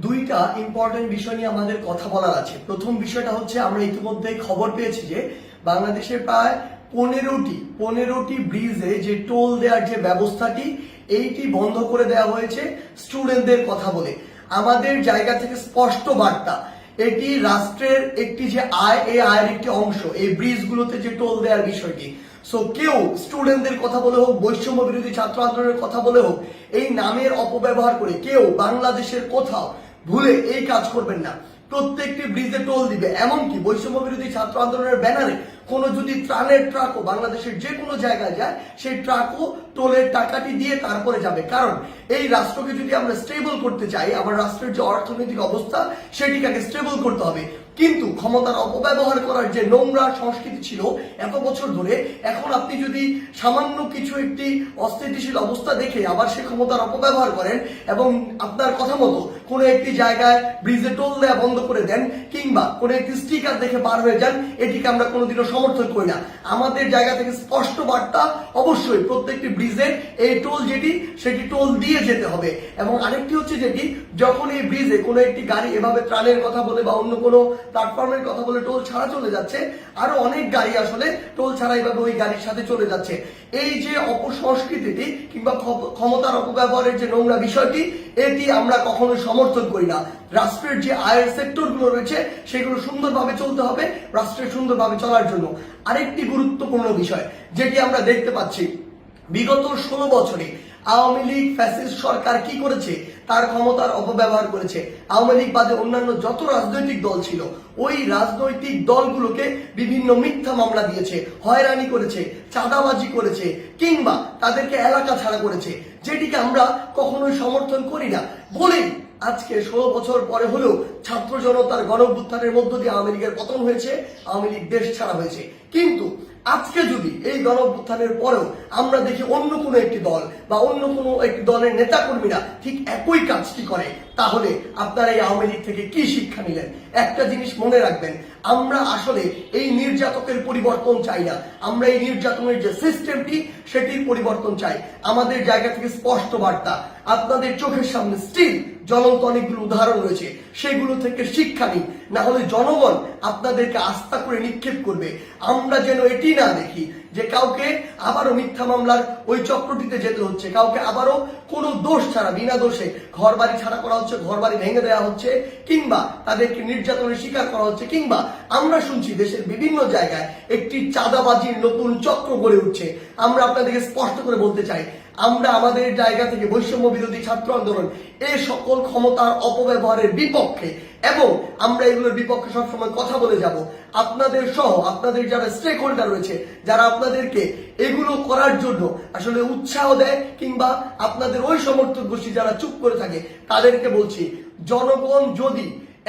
দুইটা ইম্পর্টেন্ট বিষয় নিয়ে আমাদের কথা বলার আছে। প্রথম বিষয়টা হচ্ছে, আমরা ইতিমধ্যে খবর পেয়েছি যে বাংলাদেশে প্রায় পনেরোটি ব্রিজে যে টোল দেওয়ার যে ব্যবস্থাটি, এইটি বন্ধ করে দেওয়া হয়েছে স্টুডেন্টদের কথা বলে। আমাদের জায়গা থেকে স্পষ্ট বার্তা, এটি রাষ্ট্রের একটি যে আয়, এই আয়ের একটি অংশ এই ব্রিজগুলোতে যে টোল দেওয়ার বিষয়টি। সো কেউ স্টুডেন্টদের কথা বলে হোক, বৈষম্য বিরোধী ছাত্র আন্দোলনের কথা বলে হোক, এই নামের অপব্যবহার করে কেউ বাংলাদেশের কোথাও ভুলে এই কাজ করবেন না। প্রত্যেকটি ব্রিজে টোল দিবে, এমনকি বৈষম্য বিরোধী ছাত্র আন্দোলনের ব্যানারে কোনো যদি ত্রাণের ট্রাকও বাংলাদেশের যে কোনো জায়গায় যায়, সেই ট্রাকও টোলের টাকাটি দিয়ে তারপরে যাবে। কারণ এই রাষ্ট্রকে যদি আমরা স্টেবল করতে চাই, আমার রাষ্ট্রের যে অর্থনৈতিক অবস্থা সেটিকে আগে স্টেবল করতে হবে। কিন্তু ক্ষমতার অপব্যবহার করার যে নোংরা সংস্কৃতি ছিল এত বছর ধরে, এখন আপনি যদি সামান্য কিছু একটি অস্থিতিশীল অবস্থা দেখে আবার সে ক্ষমতার অপব্যবহার করেন এবং আপনার কথা মতো কোনো একটি জায়গায় ব্রিজে টোল দেওয়া বন্ধ করে দেন, কিংবা কোনো একটি স্টিকার দেখে পার হয়ে যান, এটিকে আমরা কোনোদিনও সমর্থন করি না। আমাদের জায়গা থেকে স্পষ্ট বার্তা, অবশ্যই প্রত্যেকটি ব্রিজের এই টোল যেটি, সেটি টোল দিয়ে যেতে হবে। এবং আরেকটি হচ্ছে যেটি, যখন এই ব্রিজে কোনো একটি গাড়ি এভাবে ত্রাণের কথা বলে বা অন্য কোনো প্ল্যাটফর্মের কথা বলে টোল ছাড়া চলে যাচ্ছে, আরো অনেক গাড়ি আসলে টোল ছাড়া এইভাবে ওই গাড়ির সাথে চলে যাচ্ছে। এই যে অপসংস্কৃতিটি কিংবা ক্ষমতার অপব্যবহারের যে নোংরা বিষয়টি, এটি আমরা কখনো সমর্থন করি না। রাষ্ট্রের যে আয়ের সেক্টরগুলো রয়েছে সেগুলো সুন্দরভাবে চলতে হবে রাষ্ট্রের সুন্দরভাবে চলার জন্য। আরেকটি গুরুত্বপূর্ণ বিষয় যেটি আমরা দেখতে পাচ্ছি, বিগত 16 বছরে আওয়ামী লীগ ফ্যাসিস্ট সরকার কি করেছে, তার ক্ষমতার অপব্যবহার করেছে। আওয়ামী লীগ বাদে অন্যান্য যত রাজনৈতিক দল ছিল, ওই রাজনৈতিক দলগুলোকে বিভিন্ন মিথ্যা মামলা দিয়েছে, হয়রানি করেছে, চাঁদাবাজি করেছে, কিংবা তাদেরকে এলাকা ছাড়া করেছে, যেটিকে আমরা কখনোই সমর্থন করি না। বলেই আজকে 16 বছর পরে হলেও ছাত্র জনতার গণঅভ্যুত্থানের মধ্য দিয়ে আওয়ামী লীগের পতন হয়েছে, আওয়ামী লীগ দেশ ছাড়া হয়েছে। কিন্তু আজকে যদি এই গণঅভ্যুত্থানের পরেও আমরা দেখি অন্য কোনো একটি দল বা অন্য কোনো একটি দলের নেতাকর্মীরা ঠিক একই কাজটি করে, তাহলে আপনারা এই আওয়ামী লীগ থেকে কি শিক্ষা নিলেন? একটা জিনিস মনে রাখবেন, আমরা আসলে এই নির্যাতকের পরিবর্তন চাই না, আমরা এই নির্যাতনের যে সিস্টেমটি সেটির পরিবর্তন চাই। আমাদের জায়গা থেকে স্পষ্ট বার্তা, আপনাদের চোখের সামনে স্টিল জ্বলন্ত অনেকগুলো উদাহরণ রয়েছে, সেগুলো থেকে শিক্ষা নিন, না হলে জনগণ আপনাদেরকে আস্থা করে নিক্ষেপ করবে। আমরা যেন এটি না দেখি যে কাউকে আবারও মিথ্যা মামলার ওই চক্রটিতে যেতে হচ্ছে, কাউকে আবারও কোনো দোষ ছাড়া বিনা দোষে ঘর বাড়ি ছাড়া করা হচ্ছে, ঘর বাড়ি ভেঙে দেওয়া হচ্ছে, কিংবা তাদেরকে নির্যাতনের শিকার করা হচ্ছে, কিংবা আমরা শুনছি দেশের বিভিন্ন জায়গায় একটি চাঁদাবাজির নতুন চক্র গড়ে উঠছে। আমরা আপনাদেরকে স্পষ্ট করে বলতে চাই, আমরা আমাদের জায়গা থেকে বৈষম্য বিরোধী ছাত্র আন্দোলন এই সকল ক্ষমতার অপব্যবহারের বিপক্ষে, এবং আমরা এগুলোর বিপক্ষে সবসময় কথা বলে যাব। আপনাদের সহ আপনাদের যারা স্টেক হোল্ডার রয়েছে, যারা আপনাদেরকে এগুলো করার জন্য আসলে উৎসাহ দেয়, কিংবা আপনাদের ওই সমর্থক গোষ্ঠী যারা চুপ করে থাকে, তাদেরকে বলছি, জনগণ যদি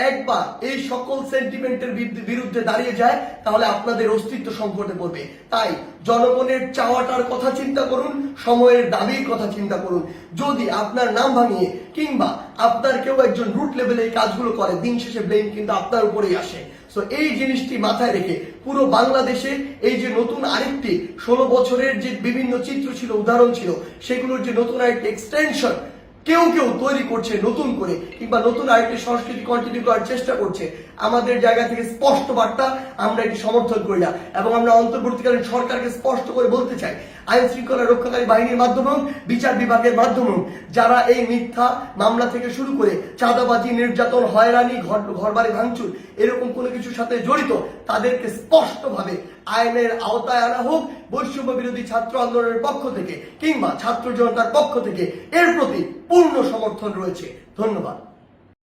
একবার এই সকল সেন্টিমেন্টের বিরুদ্ধে দাঁড়িয়ে যায়, তাহলে আপনাদের অস্তিত্ব সংকটে পড়বে। তাই জনগণের চাওয়াটার কথা চিন্তা করুন, সময়ের দাবির কথা চিন্তা করুন। যদি আপনার নাম ভাঙিয়ে কিংবা আপনার কেউ একজন রুট লেভেলে এই কাজগুলো করে, দিন শেষে ব্লেম কিন্তু আপনার উপরেই আসে। সো এই জিনিসটি মাথায় রেখে পুরো বাংলাদেশে এই যে নতুন আরেকটি 16 বছরের যে বিভিন্ন চিত্র ছিল, উদাহরণ ছিল, সেগুলোর যে নতুন আরেকটি এক্সটেনশন কেউ কেউ তৈরি করছে নতুন করে, কিংবা নতুন আরেকটি সংস্কৃতি কন্টিনিউ করার চেষ্টা করছে, আমাদের জায়গা থেকে স্পষ্ট বার্তা, আমরা এটি সমর্থন করি না। এবং আমরা অন্তর্বর্তীকালীন সরকারকে স্পষ্ট করে বলতে চাই, আইন শৃঙ্খলা রক্ষাকারী বাহিনীর মাধ্যমেও, বিচার বিভাগের মাধ্যমেও যারা এই মিথ্যা মামলা থেকে শুরু করে চাঁদাবাজি, নির্যাতন, হয়রানি, ঘরবাড়ি ভাঙচুর এরকম কোনো কিছুর সাথে জড়িত, তাদেরকে স্পষ্টভাবে আইনের আওতায় আনা হোক। বৈষম্য বিরোধী ছাত্র আন্দোলনের পক্ষ থেকে কিংবা ছাত্র জনতার পক্ষ থেকে এর প্রতি পূর্ণ সমর্থন রয়েছে। ধন্যবাদ।